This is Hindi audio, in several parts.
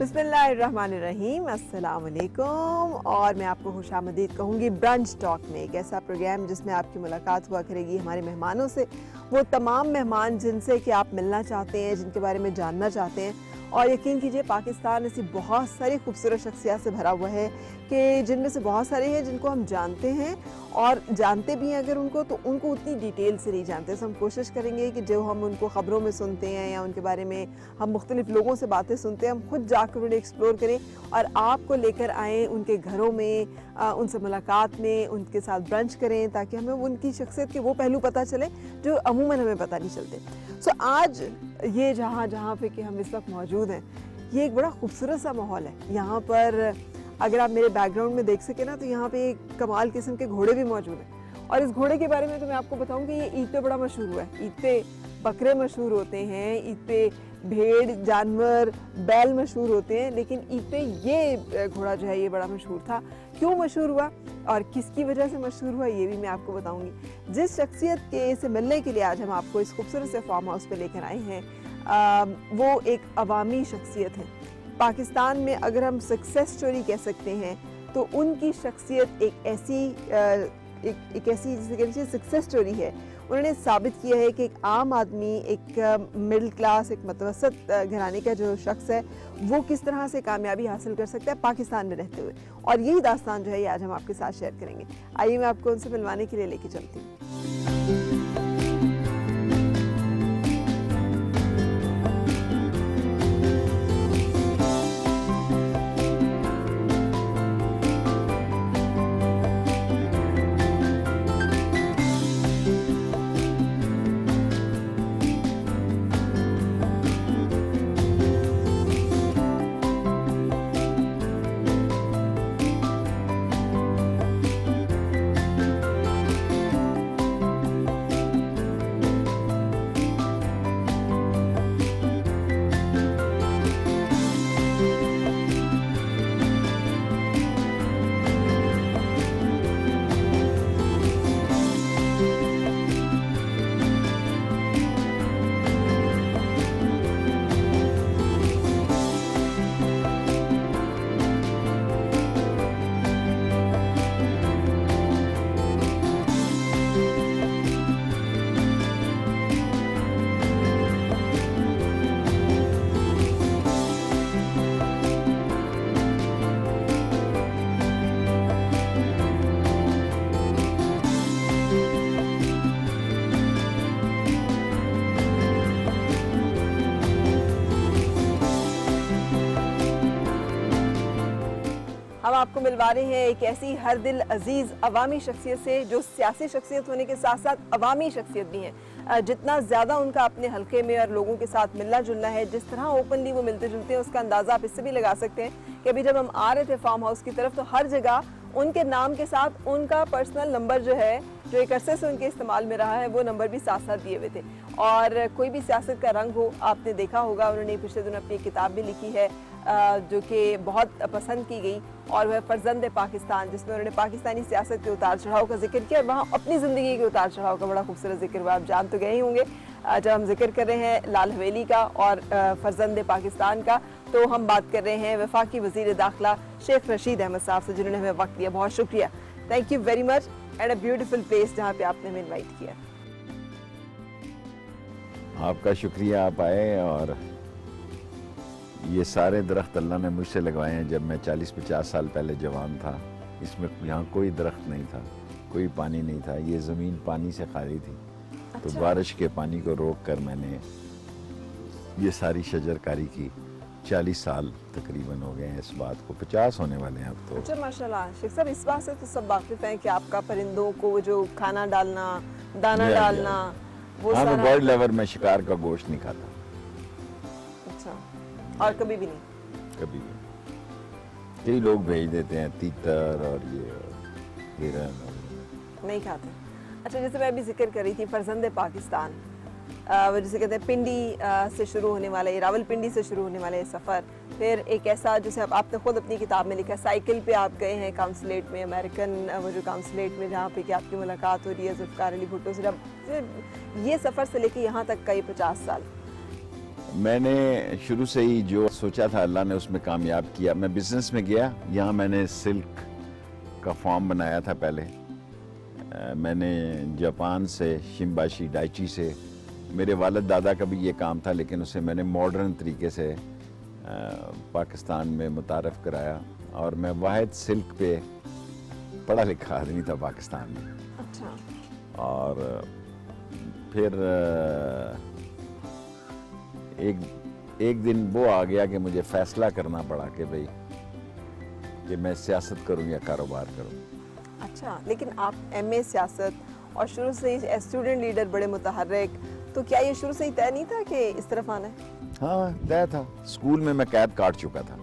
बिस्मिल्लाहिर्रहमानिर्रहीम, अस्सलाम वालेकुम। और मैं आपको खुशामदीद कहूँगी ब्रंच टॉक में, एक ऐसा प्रोग्राम जिसमें आपकी मुलाकात हुआ करेगी हमारे मेहमानों से, वो तमाम मेहमान जिनसे कि आप मिलना चाहते हैं, जिनके बारे में जानना चाहते हैं। और यकीन कीजिए पाकिस्तान ऐसी बहुत सारी खूबसूरत शख्सियत से भरा हुआ है कि जिनमें से बहुत सारे हैं जिनको हम जानते हैं और जानते भी हैं अगर उनको, तो उनको उतनी डिटेल से नहीं जानते। तो हम कोशिश करेंगे कि जो हम उनको ख़बरों में सुनते हैं या उनके बारे में हम मुख्तलिफ लोगों से बातें सुनते हैं, हम खुद जाकर उन्हें एक्सप्लोर करें और आपको लेकर आएँ उनके घरों में, उनसे मुलाकात में, उनके साथ ब्रंच करें ताकि हमें उनकी शख्सियत के वो पहलू पता चले जो अमूमन हमें पता नहीं चलते। सो आज ये जहाँ पे कि हम इस वक्त मौजूद हैं, ये एक बड़ा खूबसूरत सा माहौल है। यहाँ पर अगर आप मेरे बैकग्राउंड में देख सके ना, तो यहाँ पे एक कमाल किस्म के घोड़े भी मौजूद हैं। और इस घोड़े के बारे में तो मैं आपको बताऊँ कि ये ईद पे बड़ा मशहूर हुआ है। ईद पे बकरे मशहूर होते हैं, ईद पे भेड़ जानवर बैल मशहूर होते हैं, लेकिन ईद पे ये घोड़ा जो है ये बड़ा मशहूर था। क्यों मशहूर हुआ और किसकी वजह से मशहूर हुआ, ये भी मैं आपको बताऊंगी। जिस शख्सियत के से मिलने के लिए आज हम आपको इस खूबसूरत से फार्म हाउस पे लेकर आए हैं, वो एक अवामी शख्सियत है। पाकिस्तान में अगर हम सक्सेस स्टोरी कह सकते हैं तो उनकी शख्सियत एक ऐसी जिसे कहते हैं सक्सेस स्टोरी है। उन्होंने साबित किया है कि एक आम आदमी, एक मिडिल क्लास, एक मतवसत घराने का जो शख्स है, वो किस तरह से कामयाबी हासिल कर सकता है पाकिस्तान में रहते हुए। और यही दास्तान जो है ये आज हम आपके साथ शेयर करेंगे। आइए मैं आपको उनसे मिलवाने के लिए लेके चलती हूँ। हम आपको मिलवा रहे हैं एक ऐसी हर दिल अजीज अवामी शख्सियत से जो सियासी शख्सियत होने के साथ साथ अवामी शख्सियत भी हैं। जितना ज़्यादा उनका अपने हल्के में और लोगों के साथ मिलना जुलना है, जिस तरह ओपनली वो मिलते जुलते हैं, उसका अंदाज़ा आप इससे भी लगा सकते हैं कि अभी जब हम आ रहे थे फार्म हाउस की तरफ तो हर जगह उनके नाम के साथ उनका पर्सनल नंबर जो है, जो एक अरसे से उनके इस्तेमाल में रहा है, वो नंबर भी साथ साथ दिए हुए थे। और कोई भी सियासत का रंग हो, आपने देखा होगा उन्होंने पिछले दिनों अपनी किताब भी लिखी है जो कि बहुत पसंद की गई, और वह फर्जंद पाकिस्तान, जिसमें उन्होंने पाकिस्तानी सियासत के उतार चढ़ाव का जिक्र किया और वहाँ अपनी ज़िंदगी के उतार चढ़ाव का बड़ा खूबसूरत जिक्र हुआ। आप जान तो गए ही होंगे जब हम जिक्र कर रहे हैं लाल हवेली का और फर्जंद पाकिस्तान का, तो हम बात कर रहे हैं वफाकी वज़ीर दाखिला शेख रशीद अहमद साहब से, जिन्होंने हमें वक्त दिया। बहुत शुक्रिया, thank you very much and a beautiful place जहाँ पे आपने हमें इन्वाइट किया। आपका शुक्रिया, आप आए। और ये सारे दरख्त अल्लाह ने मुझसे लगवाए हैं जब मैं 40-50 साल पहले जवान था। इसमें यहाँ कोई दरख्त नहीं था, कोई पानी नहीं था, ये ज़मीन पानी से खाली थी। अच्छा। तो बारिश के पानी को रोक कर मैंने ये सारी शजरकारी की। 40 साल तकरीबन हो गए हैं इस बात को, 50 होने वाले हैं अब तो। अच्छा माशाल्लाह। शेख साहब, इस बात से तो सब वाकिफ हैं कि आपका परिंदों को जो खाना डालना, दाना डालना, वो हाँ, सारा। मैं बर्ड लवर में शिकार का गोश्त नहीं खाता। और कभी भी नहीं? कभी भी। कई लोग भेज देते हैं तीतर और ये हिरन, नहीं खाते। अच्छा, जैसे मैं अभी जिक्र कर रही थी फर्जंद पाकिस्तान, वो जिसे कहते हैं पिंडी से शुरू होने वाला, ये रावलपिंडी से शुरू होने वाला ये सफ़र, फिर एक ऐसा जैसे आपने खुद अपनी किताब में लिखा, साइकिल पे आप गए हैं काउंसलेट में, अमेरिकन वो जो काउंसलेट में जहाँ पे कि आपकी मुलाकात हो रही है जुल्फ़िकार अली भुट्टो से। ये सफ़र से लेके यहाँ तक का ये 50 साल। मैंने शुरू से ही जो सोचा था अल्लाह ने उसमें कामयाब किया। मैं बिज़नेस में गया, यहाँ मैंने सिल्क का फॉर्म बनाया था पहले। मैंने जापान से शिम्बाशी डाइची से, मेरे वालिद दादा का भी ये काम था, लेकिन उसे मैंने मॉडर्न तरीके से पाकिस्तान में मुतारफ़ कराया। और मैं वाहिद सिल्क पे पढ़ा लिखा आदमी था पाकिस्तान में। अच्छा। और फिर एक दिन वो आ गया कि मुझे फ़ैसला करना पड़ा कि भाई कि मैं सियासत करूं या कारोबार करूं। अच्छा, लेकिन आप एमए सियासत और शुरू से ही स्टूडेंट लीडर, बड़े मुतहर्रिक, तो क्या ये शुरू से ही तय नहीं था कि इस तरफ आना है? हाँ, तय था। स्कूल में मैं कैद काट चुका था,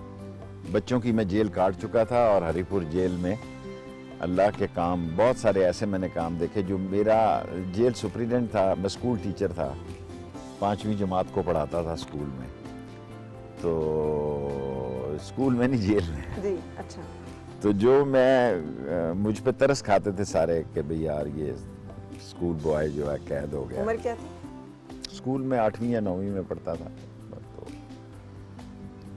बच्चों की मैं जेल काट चुका था। और हरीपुर जेल में अल्लाह के काम, बहुत सारे ऐसे मैंने काम देखे। जो मेरा जेल सुपरिटेंडेंट था, मैं स्कूल टीचर था, 5वीं जमात को पढ़ाता था स्कूल में, तो स्कूल में नहीं, जेल में। जी, अच्छा। तो जो मैं मुझ पे तरस खाते थे सारे कि भाई यार ये स्कूल बॉय जो है कैद हो गया। उम्र क्या थी? स्कूल में 8वीं या 9वीं में पढ़ता था। तो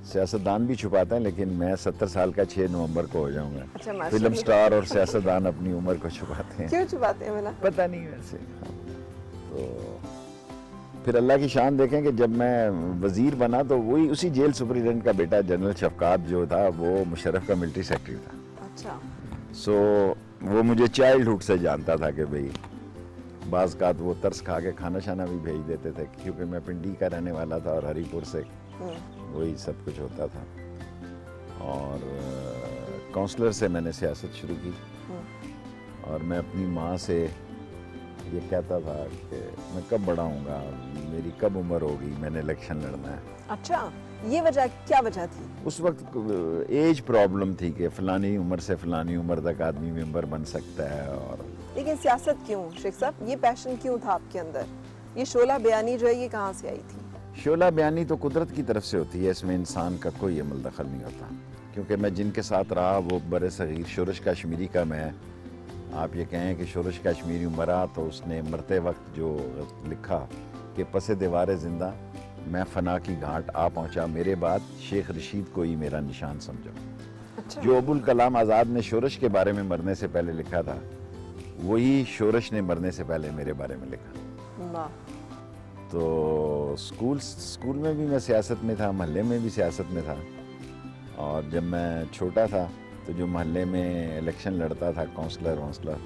सियासतदान भी छुपाते हैं, लेकिन मैं 70 साल का 6 नवंबर को हो जाऊंगा। अच्छा, माशाल्लाह। फिल्म स्टार और सियासतदान अपनी उम्र को छुपाते हैं। क्यों छुपाते हैं भला? पता नहीं वैसे। तो फिर अल्लाह की शान देखें कि जब मैं वजीर बना तो वही उसी जेल सुपरिटेंडेंट का बेटा जनरल शफकात जो था, वो मुशर्रफ का मिलिट्री सेक्रेटरी था। अच्छा। सो वो मुझे चाइल्डहुड से जानता था कि भाई बाज़ का वो तरस खा के खाना शाना भी भेज देते थे, क्योंकि मैं पिंडी का रहने वाला था और हरीपुर से वही सब कुछ होता था। और काउंसलर से मैंने सियासत शुरू की। और मैं अपनी माँ से ये कहता था कि मैं कब बड़ा होऊंगा, मेरी कब उम्र होगी, मैंने इलेक्शन लड़ना है। अच्छा, ये वजह, क्या वजह थी? उस वक्त एज प्रॉब्लम थी कि फलानी उम्र से फलानी उम्र तक आदमी मेंबर बन सकता है। और लेकिन सियासत क्यों शेख साहब, ये पैशन क्यों था आपके अंदर? ये शोला बयानी जो है, ये कहाँ से आई थी? शोला बयानी तो कुदरत की तरफ से होती है, इसमें इंसान का कोई अमल दखल नहीं होता। क्योंकि मैं जिनके साथ रहा वो बड़े सगीर शोरश कश्मीरी का, मैं आप ये कहें कि शोरश कश्मीरी मरा तो उसने मरते वक्त जो लिखा कि पसे दीवारे जिंदा मैं फना की घाट आ पहुंचा, मेरे बाद शेख रशीद को ही मेरा निशान समझो। अच्छा। जो अबुल कलाम आज़ाद ने शोरश के बारे में मरने से पहले लिखा था, वही शोरश ने मरने से पहले मेरे बारे में लिखा। वाह। तो स्कूल में भी मैं सियासत में था, महल्ले में भी सियासत में था। और जब मैं छोटा था तो जो महल्ले में इलेक्शन लड़ता था, काउंसलर वाउंसलर,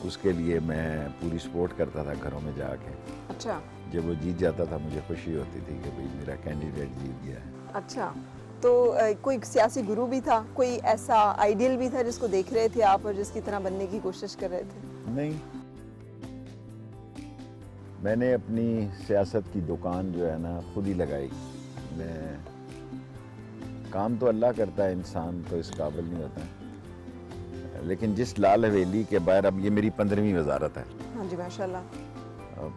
उसके लिए मैं पूरी सपोर्ट करता था घरों में जाके। अच्छा। जब वो जीत जाता था मुझे खुशी होती थी कि भाई मेरा कैंडिडेट जीत गया है। अच्छा, तो कोई सियासी गुरु भी था, कोई ऐसा आइडियल भी था जिसको देख रहे थे आप और जिसकी तरह बनने की कोशिश कर रहे थे? नहीं, मैंने अपनी सियासत की दुकान जो है ना खुद ही लगाई। मैं काम तो अल्लाह करता है, इंसान तो इस काबिल नहीं होता। लेकिन जिस लाल हवेली के बाहर, अब ये मेरी 15वीं वजारत है। हाँ जी, माशाल्लाह।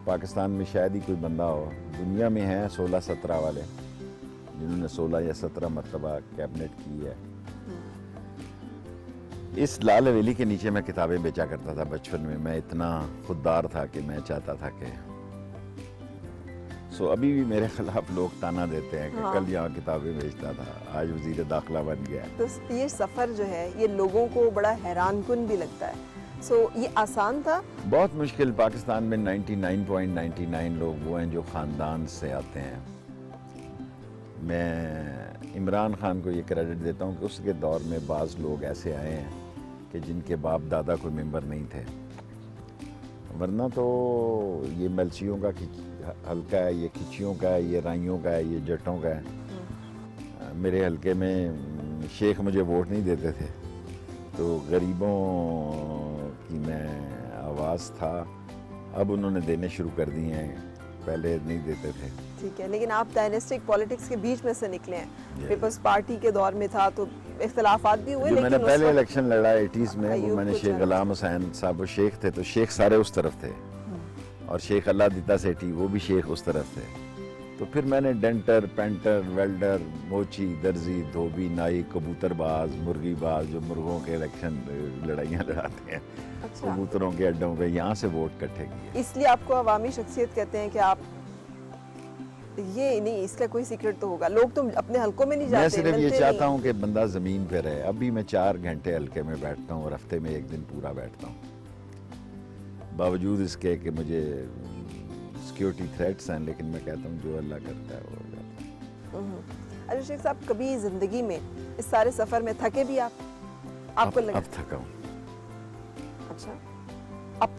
पाकिस्तान में शायद ही कोई बंदा हो, दुनिया में हैं 16-17 वाले जिन्होंने 16 या 17 मरतबा कैबिनेट की है। इस लाल हवेली के नीचे मैं किताबें बेचा करता था बचपन में। मैं इतना खुददार था कि मैं चाहता था कि अभी भी मेरे खिलाफ लोग ताना देते हैं कि हाँ। कल यहाँ किताबें बेचता था, आज वजीर दाखिला बन गया। तो ये सफ़र जो है ये लोगों को बड़ा हैरानकुन भी लगता है। ये आसान था? बहुत मुश्किल। पाकिस्तान में 99.99 लोग वो हैं जो ख़ानदान से आते हैं। मैं इमरान खान को ये क्रेडिट देता हूँ कि उसके दौर में बाज़ लोग ऐसे आए हैं कि जिनके बाप दादा कोई मेंबर नहीं थे, वरना तो ये मलसियों का हल्का है, ये खिचियों का है, ये राइयों का है, ये जटों का है। मेरे हल्के में शेख मुझे वोट नहीं देते थे, तो गरीबों की मैं आवाज़ था। अब उन्होंने देने शुरू कर दिए हैं, पहले नहीं देते थे। ठीक है, लेकिन आप डायनेस्टिक पॉलिटिक्स के बीच में से निकले हैं। पीपल्स पार्टी के दौर में था तो इख्तलाफात भी हुए, लेकिन मैंने पहले इलेक्शन लड़ा 80s में, वो मैंने शेख जाना। गुलाम हुसैन साहब, वो शेख थे, तो शेख सारे उस तरफ थे, और शेख अल्लाह दिता सेठी वो भी शेख उस तरफ थे। तो फिर मैंने डेंटर, पेंटर, वेल्डर, मोची, दर्जी, धोबी, नाई, कबूतरबाज, मुर्गीबाज, जो मुर्गों के इलेक्शन लड़ाइयाँ लड़ाते हैं, अच्छा। कबूतरों के अड्डों पे, यहाँ से वोट इकट्ठे किए। इसलिए आपको अवामी शख्सियत कहते हैं कि आप ये नहीं, इसका कोई सीक्रेट तो होगा, लोग तो अपने हलकों में नहीं मैं जाते, सिर्फ ये मिलते चाहता नहीं। हूँ कि बंदा ज़मीन पे रहे। अभी मैं 4 घंटे हल्के में बैठता हूँ और हफ्ते में 1 दिन पूरा बैठता हूँ, बावजूद इसके कि मुझे सिक्योरिटी थ्रेट्स हैं, लेकिन मैं कहता हूँ जो अल्लाह करता है वो हो जाता है। अच्छा शेख साहब, कभी जिंदगी में इस सारे सफर में थके भी आप? आपको लगा? अब थका हूँ। अच्छा, अब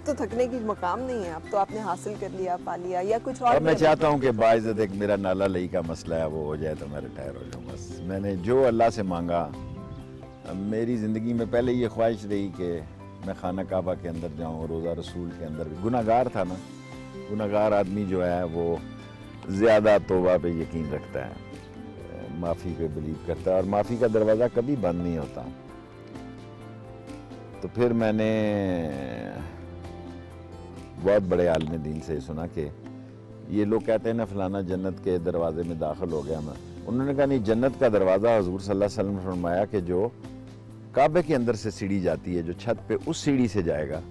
तो थकने की मकाम नहीं है, अब तो आपने हासिल कर लिया, पा लिया, या कुछ और अब मैं भी है? चाहता हूँ कि बाइज़्ज़त एक मेरा नाला लई का मसला है वो हो जाए तो मैं रिटायर हो जाऊँ। बस मैंने जो अल्लाह से मांगा, मेरी ज़िंदगी में पहले ये ख्वाहिश रही कि मैं खाना काबा के अंदर जाऊँ, रोज़ा रसूल के अंदर भी। गुनाहगार था ना, गुनाहगार आदमी जो है वो ज़्यादा तौबा पे यकीन रखता है, माफ़ी पे बिलीव करता है, और माफ़ी का दरवाज़ा कभी बंद नहीं होता। तो फिर मैंने बहुत बड़े आलिम दीन से सुना कि ये लोग कहते हैं ना फलाना जन्नत के दरवाजे में दाखिल हो गया मैं। उन्होंने कहा नहीं, जन्नत का दरवाज़ा हुजूर सल्लल्लाहु अलैहि वसल्लम ने फरमाया कि जो काबे के अंदर से सीढ़ी जाती है, जो छत पे उस सीढ़ी से जाएगा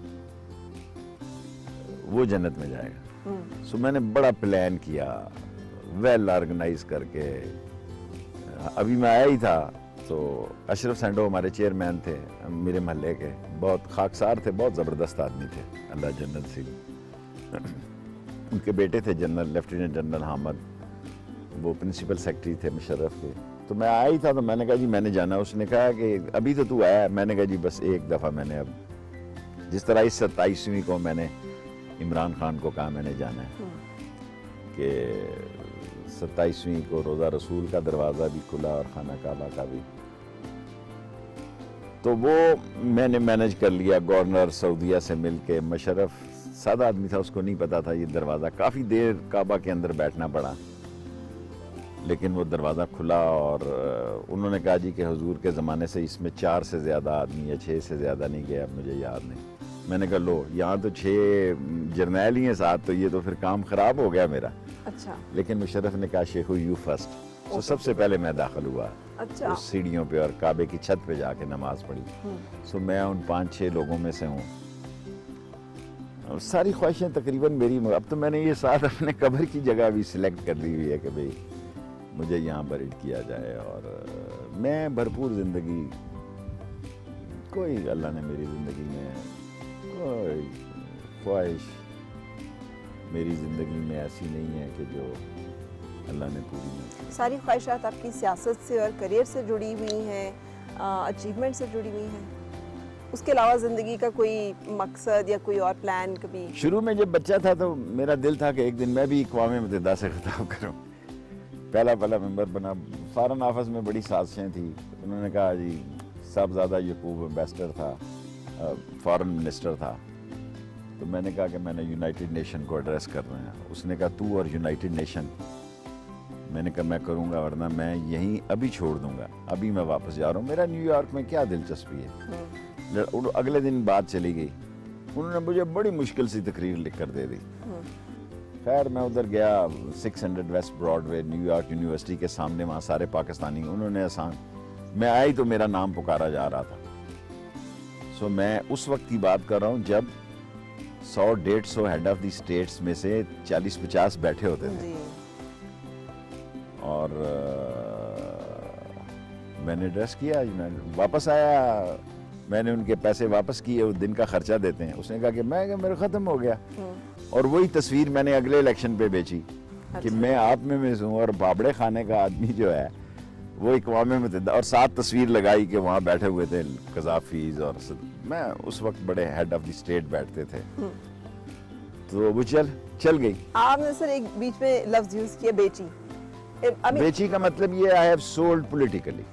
वो जन्नत में जाएगा। सो मैंने बड़ा प्लान किया, वेल ऑर्गेनाइज करके। अभी मैं आया ही था तो अशरफ सेंडो हमारे चेयरमैन थे मेरे मोहल्ले के, बहुत खाकसार थे, बहुत ज़बरदस्त आदमी थे, अल्लाह जन्नत से। उनके बेटे थे जनरल लेफ्टिनेंट जनरल हामिद, वो प्रिंसिपल सेक्रेटरी थे मुशर्रफ के। तो मैं आया ही था तो मैंने कहा जी मैंने जाना। उसने कहा कि अभी तो तू आया है। मैंने कहा जी बस एक दफ़ा मैंने, अब जिस तरह इस 27वीं को मैंने इमरान खान को कहा मैंने जाना है कि 27वीं को रोज़ा रसूल का दरवाज़ा भी खुला और खाना काबा का भी। तो वो मैंने मैनेज कर लिया। गवर्नर सऊदीया से मिल के, मुशर्रफ सादा आदमी था, उसको नहीं पता था ये दरवाज़ा। काफ़ी देर काबा के अंदर बैठना पड़ा, लेकिन वो दरवाज़ा खुला। और उन्होंने कहा जी कि हुजूर के ज़माने से इसमें 4 से ज़्यादा आदमी या 6 से ज़्यादा नहीं गया, अब मुझे याद नहीं। मैंने कहा लो, यहाँ तो 6 जर्नैल ही हैं साथ, तो ये तो फिर काम ख़राब हो गया मेरा। अच्छा। लेकिन मुशर्रफ ने कहा शेखू यू फर्स्ट। तो सबसे पहले मैं दाखिल हुआ। अच्छा। उस सीढ़ियों पे और काबे की छत पे जाके नमाज पढ़ी। सो मैं उन 5-6 लोगों में से हूँ। और सारी ख्वाहिशें तकरीबन मेरी, अब तो मैंने ये साथ अपने कब्र की जगह भी सिलेक्ट कर ली हुई है कि भाई मुझे यहाँ बरीड किया जाए। और मैं भरपूर ज़िंदगी, कोई अल्लाह ने मेरी ज़िंदगी में कोई ख्वाहिश मेरी ज़िंदगी में ऐसी नहीं है कि जो अल्लाह ने पूरी नहीं की। सारी ख्वाहिशात आपकी सियासत से और करियर से जुड़ी हुई हैं, अचीवमेंट से जुड़ी हुई हैं, उसके अलावा ज़िंदगी का कोई मकसद या कोई और प्लान कभी? शुरू में जब बच्चा था तो मेरा दिल था कि एक दिन मैं भी अक़वाम मुत्तहिदा से खिताब करूं। पहला मेंबर बना। फ़ौरन ऑफिस में बड़ी साजिशें थी। उन्होंने कहा जी, साहबज़ादा यकूब एम्बेसडर था, फॉरेन मिनिस्टर था। तो मैंने कहा कि मैंने यूनाइटेड नेशन को एड्रेस करना है। उसने कहा तू और यूनाइटेड नेशन? मैंने कहा मैं करूँगा, वरना मैं यहीं अभी छोड़ दूँगा, अभी मैं वापस जा रहा हूँ, मेरा न्यूयॉर्क में क्या दिलचस्पी है। अगले दिन बात चली गई। उन्होंने मुझे बड़ी मुश्किल सी तकरीर लिख कर दे दी। खैर मैं उधर गया, 600 वेस्ट ब्रॉडवे न्यूयॉर्क यूनिवर्सिटी के सामने, वहाँ सारे पाकिस्तानी। उन्होंने आसान, मैं आई तो मेरा नाम पुकारा जा रहा था। सो मैं उस वक्त की बात कर रहा हूँ जब 100-150 हेड ऑफ द स्टेट्स में से 40-50 बैठे होते थे। और मैंने एड्रेस किया, वापस आया, मैंने उनके पैसे वापस किए, उस दिन का खर्चा देते हैं। उसने कहा कि मेरा ख़त्म हो गया। और वही तस्वीर मैंने अगले इलेक्शन पे बेची। अच्छा। कि मैं आप में हूँ और बाबड़े खाने का आदमी जो है वो अक़वाम मुत्तहिदा, और साथ तस्वीर लगाई कि वहाँ बैठे हुए थे कज़ाफ़ीज़, और मैं उस वक्त बड़े हेड ऑफ द स्टेट बैठते थे। तो वो चल गई। आपने सर एक बीच में लफ्ज़ यूज़ किया, बेची। बेची का मतलब ये, आई हैव सोल्ड पॉलिटिकली।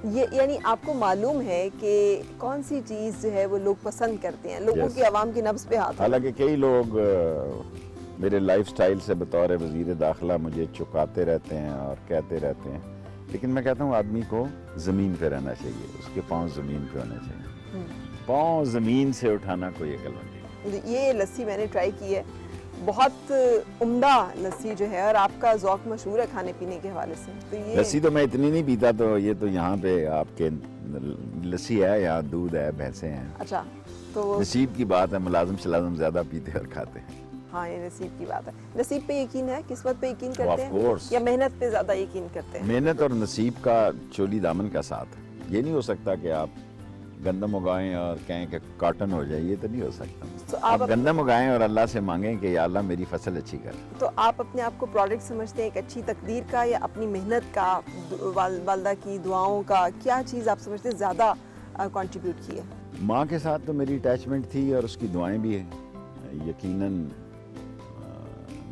ये यानी आपको मालूम है कि कौन सी चीज़ जो है वो लोग पसंद करते हैं, लोगों की आवाम की नब्ज़ पे हाथ। हालांकि कई लोग मेरे लाइफस्टाइल से बतौर वज़ीर दाखिला मुझे चुकाते रहते हैं और कहते रहते हैं, लेकिन मैं कहता हूँ आदमी को ज़मीन पे रहना चाहिए, उसके पाँव ज़मीन पे होने चाहिए। पाँव ज़मीन से उठाना कोई अकल नहीं। ये लस्सी मैंने ट्राई की है, बहुत उम्दा लस्सी जो है, और आपका ज़ौक़ मशहूर है खाने पीने के हवाले से। तो ये लस्सी तो मैं इतनी नहीं पीता, तो ये तो यहाँ पे आपके लस्सी है, यहाँ दूध है, भैंसें हैं। अच्छा, तो नसीब की बात है, मुलाजिम शलाजिम ज़्यादा पीते और खाते हैं। हाँ, ये नसीब की बात है। नसीब पे यकीन है, किस्मत पे यकीन करते Of हैं course. या मेहनत पे ज्यादा यकीन करते हैं? मेहनत और नसीब का चोली दामन का साथ। ये नहीं हो सकता कि आप गंदम उगाएं और कहें कि कॉटन हो जाए, ये तो नहीं हो सकता। तो आप आप गंदम उगाएं और अल्लाह से मांगें कि या अल्लाह मेरी फसल अच्छी कर। तो आप अपने आप को प्रोडक्ट समझते हैं एक अच्छी तकदीर का या अपनी मेहनत का, वालदा की दुआओं का, क्या चीज़ आप समझते हैं ज़्यादा कंट्रीब्यूट की है? माँ के साथ तो मेरी अटैचमेंट थी और उसकी दुआएं भी है, यकीनन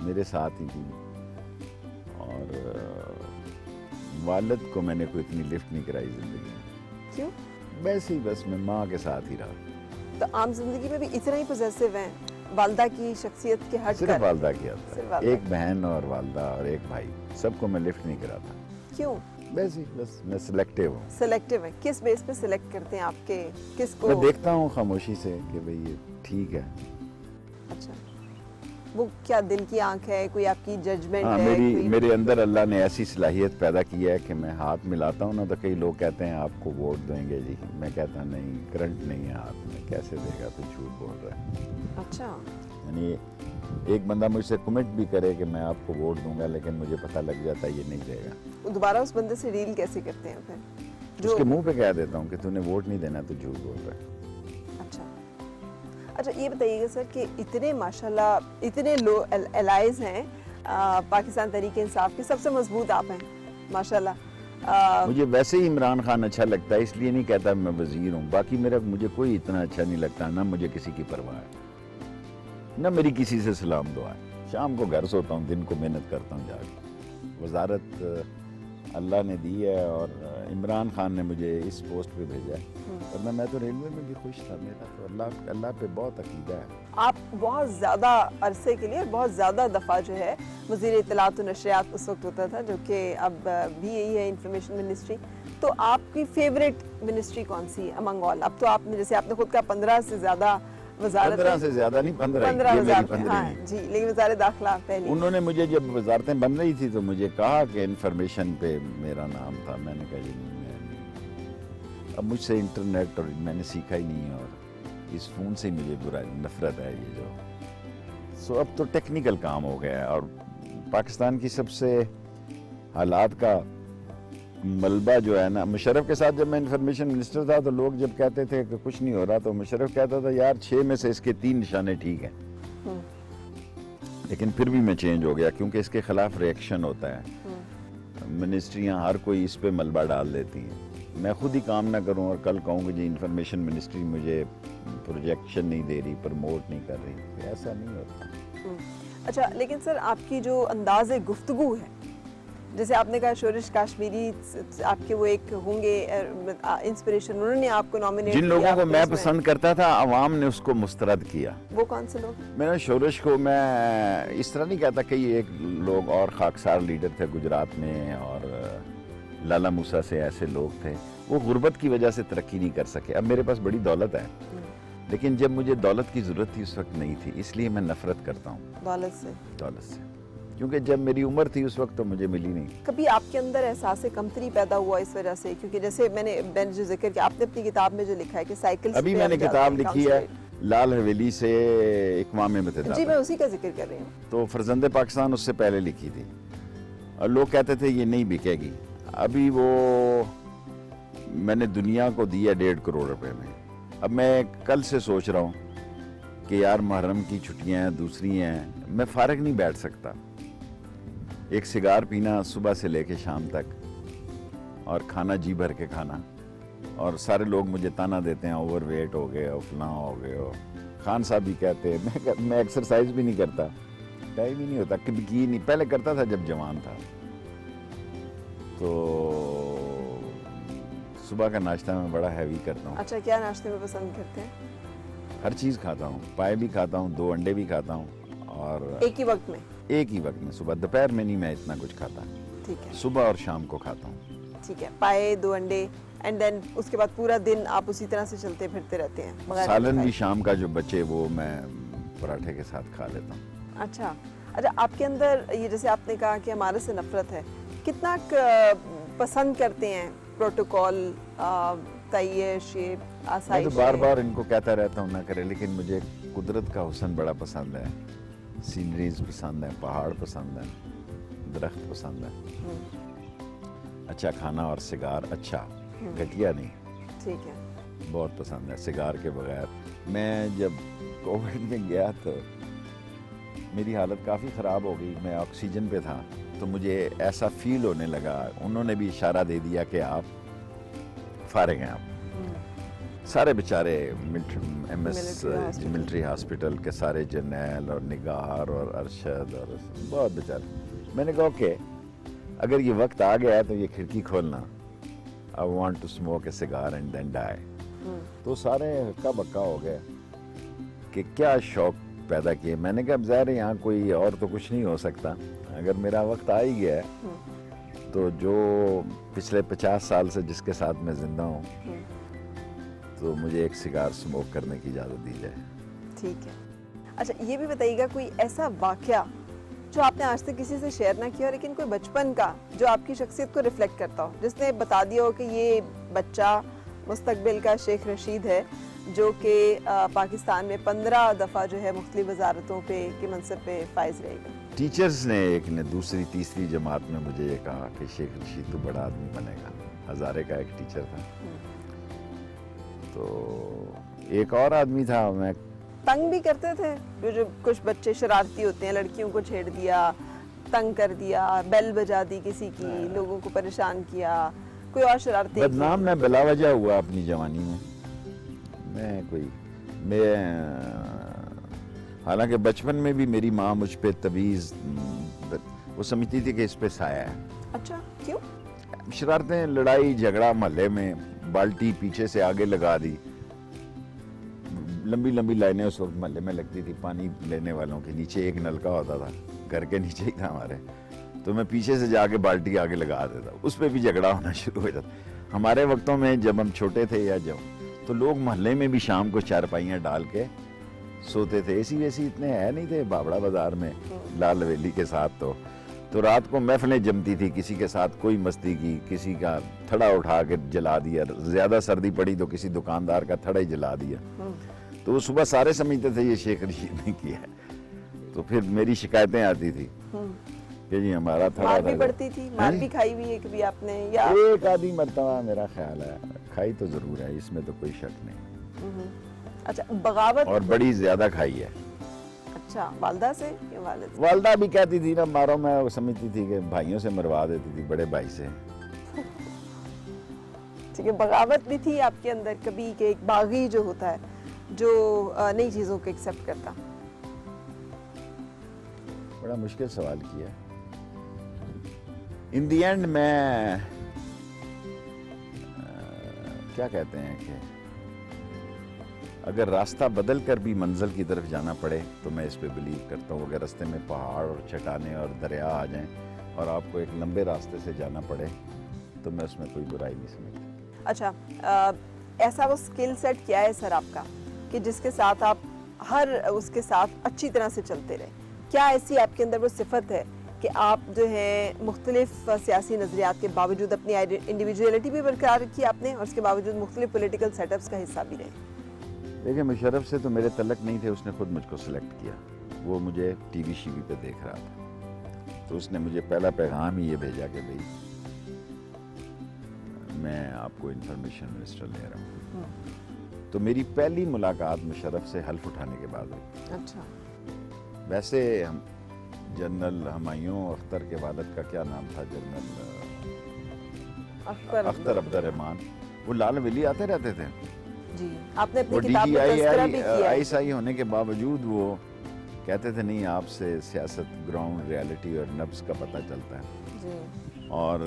मेरे साथ ही थी। और वालिद को मैंने कोई इतनी लिफ्ट नहीं कराई ज़िंदगी में। क्यों? वैसे ही बस मैं माँ के साथ ही रहा। तो आम जिंदगी में भी इतना ही पोजेसिव हैं, वालदा की शख्सियत के हट सिर्फ कर? वालदा की हद सिर्फ तक। वालदा एक बहन और वालदा और एक भाई, सबको मैं लिफ्ट नहीं कराता। क्यों? वैसे ही बस मैं सिलेक्टिव हूँ। सिलेक्टिव है, किस बेस पे सिलेक्ट करते हैं आपके, किसको? मैं देखता हूँ खामोशी से कि भाई ये ठीक है। अच्छा, वो क्या दिल की आंख है, कोई आपकी जजमेंट हाँ, है? कोई... मेरे अंदर अल्लाह ने ऐसी सलाहियत पैदा की है कि मैं हाथ मिलाता हूँ ना, तो कई लोग कहते हैं आपको वोट देंगे जी, मैं कहता नहीं, करंट नहीं है हाथ में, कैसे देगा, तो झूठ बोल रहा है। अच्छा, यानी एक बंदा मुझसे कमिट भी करे कि मैं आपको वोट दूंगा, लेकिन मुझे पता लग जाता है ये नहीं देगा, वो दोबारा उस बंदे से डील कैसे करते हैं फिर? उसके मुंह पे कह देता हूँ कि तूने वोट नहीं देना तो झूठ बोल रहा है। अच्छा अच्छा, ये बताइएगा सर कि इतने माशाल्लाह इतने लोग एलाइज हैं, पाकिस्तान तहरीक इंसाफ के सबसे मजबूत आप हैं माशाल्लाह। मुझे वैसे ही इमरान खान अच्छा लगता है, इसलिए नहीं कहता मैं वजीर हूँ, बाकी मुझे कोई इतना अच्छा नहीं लगता, ना मुझे किसी की परवाह है, ना मेरी किसी से सलाम दुआ है। शाम को घर सोता हूँ, दिन को मेहनत करता हूँ जाके। वजारत अल्लाह ने दी है और इमरान खान ने मुझे इस पोस्ट पे भेजा है, वरना मैं तो रेलवे में भी खुश था। मेरा तो अल्लाह पे बहुत अकीदा है। आप बहुत ज़्यादा अरसे के लिए और बहुत ज़्यादा दफ़ा जो है वज़ीर इत्तलात व नशरियात उस वक्त होता था, जो कि अब भी यही है, इंफॉर्मेशन मिनिस्ट्री। तो आपकी फेवरेट मिनिस्ट्री कौन सी है अमंग ऑल? अब तो आपने, जैसे आपने खुद कहा, 15 से ज़्यादा वजारत, 15 से ज्यादा नहीं, 15 हाँ जी, लेकिन वज़ारत दाखिला पहली। उन्होंने मुझे, जब वजारतें बन रही थी तो मुझे कहा कि इंफॉर्मेशन पे मेरा नाम था, मैंने कहा जी नहीं, अब मुझसे इंटरनेट और मैंने सीखा ही नहीं, और इस फ़ोन से ही मुझे बुरा नफरत है ये जो। सो अब तो टेक्निकल काम हो गया है, और पाकिस्तान की सबसे हालात का मलबा जो है ना, मुशर्रफ के साथ जब मैं इंफॉर्मेशन मिनिस्टर था तो लोग जब कहते थे कि कुछ नहीं हो रहा, तो मुशर्रफ कहता था यार 6 में से इसके 3 निशाने ठीक हैं, लेकिन फिर भी मैं चेंज हो गया क्योंकि इसके खिलाफ रिएक्शन होता है। मिनिस्ट्रियां हर कोई इस पे मलबा डाल देती हैं। मैं खुद ही काम ना करूं और कल कहूँ कि जी इंफॉर्मेशन मिनिस्ट्री मुझे प्रोजेक्शन नहीं दे रही, प्रमोट नहीं कर रही, तो ऐसा नहीं होता। अच्छा, लेकिन सर आपकी जो अंदाज़ गुफ्तगू है, जैसे आपने कहा शोरिश काश्मीरी आपके वो एक होंगे इंस्पिरेशन, उन्होंने आपको नॉमिनेट जिन लोगों को मैं पसंद करता था, अवाम ने उसको मुस्तरद किया। वो कौन से लोग? मैंने शोरिश को, मैं इस तरह नहीं कहता कि ये एक लोग और खाकसार लीडर थे गुजरात में, और लाला मूसा से ऐसे लोग थे, वो गुर्बत की वजह से तरक्की नहीं कर सके। अब मेरे पास बड़ी दौलत है, लेकिन जब मुझे दौलत की ज़रूरत थी उस वक्त नहीं थी, इसलिए मैं नफरत करता हूँ दौलत से, क्योंकि जब मेरी उम्र थी उस वक्त तो मुझे मिली नहीं। कभी आपके अंदर एहसास कमतरी पैदा हुआ इस वजह से? क्योंकि जैसे मैंने जो जिक्र किया, आपने अपनी किताब में जो लिखा है कि साइकिल, अभी मैंने किताब लिखी है लाल हवेली से इकवाम मुत्तहिदा, जी मैं उसी का जिक्र कर रही हूँ। तो फरजंदे पाकिस्तान उससे पहले लिखी थी, और लोग कहते थे ये नहीं बिकेगी। अभी वो मैंने दुनिया को दिया 1.5 करोड़ रुपए में। अब मैं कल से सोच रहा हूँ कि यार मुहर्रम की छुट्टियाँ हैं, दूसरी हैं, मैं फारग नहीं बैठ सकता। एक सिगार पीना सुबह से लेके शाम तक, और खाना जी भर के खाना, और सारे लोग मुझे ताना देते हैं ओवरवेट हो गए हो, फलां हो गए हो। खान साहब भी कहते हैं, मैं एक्सरसाइज भी नहीं करता, टाइम ही नहीं होता, कभी की नहीं। पहले करता था जब जवान था, तो सुबह का नाश्ता मैं बड़ा हैवी करता हूँ। अच्छा, क्या नाश्ते में पसंद करते हैं? हर चीज़ खाता हूँ, पाए भी खाता हूँ, 2 अंडे भी खाता हूँ, और एक ही वक्त में? एक ही वक्त में, सुबह दोपहर में नहीं मैं इतना कुछ खाता, ठीक है, सुबह और शाम को खाता हूँ। ठीक है, पाए 2 अंडे, एंड देन उसके बाद पूरा दिन आप उसी तरह से चलते फिरते रहते हैं? सालन भी शाम का जो बचे वो मैं पराठे के साथ खा लेता हूँ। अच्छा अच्छा, आपके अंदर ये, जैसे आपने कहा कि हमारे से नफरत है, कितना पसंद करते हैं प्रोटोकॉल, तय्यश, आसाइश? मैं तो बार बार इनको कहता रहता हूँ ना करे, लेकिन मुझे कुदरत का हुस्न बड़ा पसंद है। सीनरीज पसंद है, पहाड़ पसंद है, दरख्त पसंद है, अच्छा खाना और सिगार, अच्छा घटिया नहीं, ठीक है। बहुत पसंद है सिगार के बगैर। मैं जब कोविड में गया तो मेरी हालत काफ़ी ख़राब हो गई, मैं ऑक्सीजन पे था, तो मुझे ऐसा फील होने लगा, उन्होंने भी इशारा दे दिया कि आप फारिग हैं आप। सारे बेचारे मिलिट्री हॉस्पिटल के सारे जर्नैल और निगार और अरशद और बहुत बेचारे। मैंने कहा ओके, अगर ये वक्त आ गया है तो ये खिड़की खोलना, I want to smoke a cigar and then die. तो सारे हक्का बक्का हो गए कि क्या शौक पैदा किए। मैंने कहा ज़ाहिर है यहाँ कोई और तो कुछ नहीं हो सकता, अगर मेरा वक्त आ ही गया है तो जो पिछले 50 साल से जिसके साथ मैं जिंदा हूँ तो मुझे एक सिगार स्मोक करने की इजाज़त दी जाए। ठीक है। अच्छा ये भी बताइएगा कोई ऐसा वाकया जो आपने आज तक किसी से शेयर ना किया हो, लेकिन कोई बचपन का जो आपकी शख्सियत को रिफ्लेक्ट करता हो, जिसने बता दिया हो कि ये बच्चा मुस्तकबिल का शेख रशीद है जो कि पाकिस्तान में 15 दफ़ा जो है मुख्तलिफ वजारतों पे के मनसब पे फाइज रहेगा। टीचर्स ने एक ने दूसरी तीसरी जमात में मुझे ये कहा कि शेख रशीद तो बड़ा आदमी बनेगा। हज़ारे का एक टीचर था, तो एक और आदमी था। मैं तंग भी करते थे, जो कुछ बच्चे शरारती होते हैं, लड़कियों को छेड़ दिया, तंग कर दिया, बेल बजा दी किसी की, लोगों को परेशान किया, कोई और शरारती? बदनाम मैं बिलावजह हुआ अपनी जवानी में। मैं हालांकि बचपन में भी मेरी माँ मुझ पे तवीज़, वो समझती थी कि इस पे साया है। अच्छा, क्यों? शरारतें, लड़ाई झगड़ा, मोहल्ले में बाल्टी पीछे से आगे लगा दी, लंबी लंबी लाइनें उस वक्त मोहल्ले में लगती थी पानी लेने वालों के। नीचे एक नलका होता था, घर के नीचे ही था हमारे, तो मैं पीछे से जाके बाल्टी आगे लगा देता, उस पर भी झगड़ा होना शुरू हो जाता। हमारे वक्तों में जब हम छोटे थे या जब, तो लोग मोहल्ले में भी शाम को चारपाइयाँ डाल के सोते थे। एसी वैसी इतने है नहीं थे बाबड़ा बाजार में लाल हवेली के साथ। तो रात को महफिलें जमती थी, किसी के साथ कोई मस्ती की, किसी का थड़ा उठा के जला दिया, ज्यादा सर्दी पड़ी तो किसी दुकानदार का थड़ा ही जला दिया। तो वो सुबह सारे समझते थे ये शेख रशीद ने किया है। तो फिर मेरी शिकायतें आती थी कि जी हमारा थड़ा मार भी पड़ती थी, मार भी खाई हुई है कभी आपने? या एक आधी मरतबा मेरा ख्याल है खाई तो जरूर है, इसमें तो कोई शक नहीं। अच्छा, बगावत और बड़ी ज्यादा खाई है। अच्छा, वालदा से या वालिद? वालदा भी कहती थी ना मारो, मैं समझती थी कि भाइयों से मरवा देती थी, बड़े भाई से। ठीक है, बगावत भी थी आपके अंदर कभी कि एक बागी जो होता है जो नई चीजों को एक्सेप्ट करता? बड़ा मुश्किल सवाल किया। इन दी एंड मैं क्या कहते हैं कि अगर रास्ता बदल कर भी मंजिल की तरफ जाना पड़े तो मैं इस पे बिलीव करता हूँ। अगर रास्ते में पहाड़ और चट्टानें और दरिया आ जाएं और आपको एक लंबे रास्ते से जाना पड़े तो मैं उसमें कोई बुराई नहीं समझता। अच्छा, ऐसा वो स्किल सेट क्या है सर आपका कि जिसके साथ आप हर उसके साथ अच्छी तरह से चलते रहे? क्या ऐसी आपके अंदर वो सिफत है कि आप जो है मुख्तलिफ सियासी नज़रियात के बावजूद अपनी इंडिविजुअलिटी भी बरकरार रखी आपने और उसके बावजूद मुख्तलिफ पॉलिटिकल सेटअप्स का हिस्सा भी रहे? देखिए, मुशर्रफ से तो मेरे तलक नहीं थे, उसने खुद मुझको सिलेक्ट किया। वो मुझे टीवी शीवी पे देख रहा था, तो उसने मुझे पहला पैगाम ही ये भेजा कि भाई मैं आपको इंफॉर्मेशन मिनिस्टर ले रहा हूँ। तो मेरी पहली मुलाकात मुशर्रफ से हल्फ उठाने के बाद हुई। अच्छा। वैसे हम जनरल हुमायूं अख्तर के वालिद का क्या नाम था? General Akhtar Abdurrahman. वो लाल हवेली आते रहते थे जी। आपने अपनी किताब में तज़किरा भी किया है। आईएसआई होने के बावजूद वो कहते थे नहीं, आपसे सियासत, ग्राउंड रियलिटी और नब्ज का पता चलता है जी। और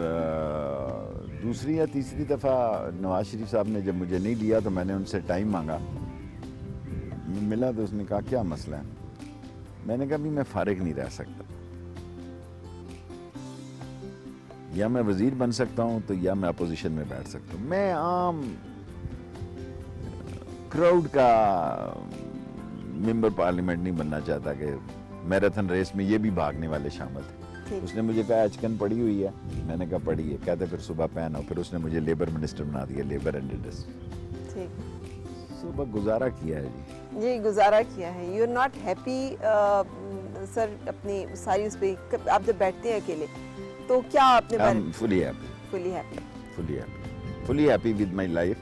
दूसरी या तीसरी दफ़ा नवाज शरीफ साहब ने जब मुझे नहीं लिया तो मैंने उनसे टाइम मांगा, मिला तो उसने कहा क्या मसला है? मैंने कहा भी मैं फारिग नहीं रह सकता, या मैं वजीर बन सकता हूं तो या मैं अपोजिशन में बैठ सकता हूं। मैं आम क्राउड का मेंबर पार्लियामेंट नहीं बनना चाहता कि मैराथन रेस में ये भी भागने वाले शामिल थे। उसने मुझे कहा अचकन पड़ी हुई है, मैंने कहा पड़ी है, कहते फिर सुबह पहनो। फिर उसने मुझे लेबर मिनिस्टर बना दिया, लेबर एंड इंडस्ट्री। सुबह गुजारा किया है जी। ये गुजारा किया है। यू आर नॉट हैप्पी अक्सर अपनी सारी उस पर आप जब बैठते हैं अकेले तो क्या अपने बारे में fully happy, fully happy? Fully happy, fully happy with my life.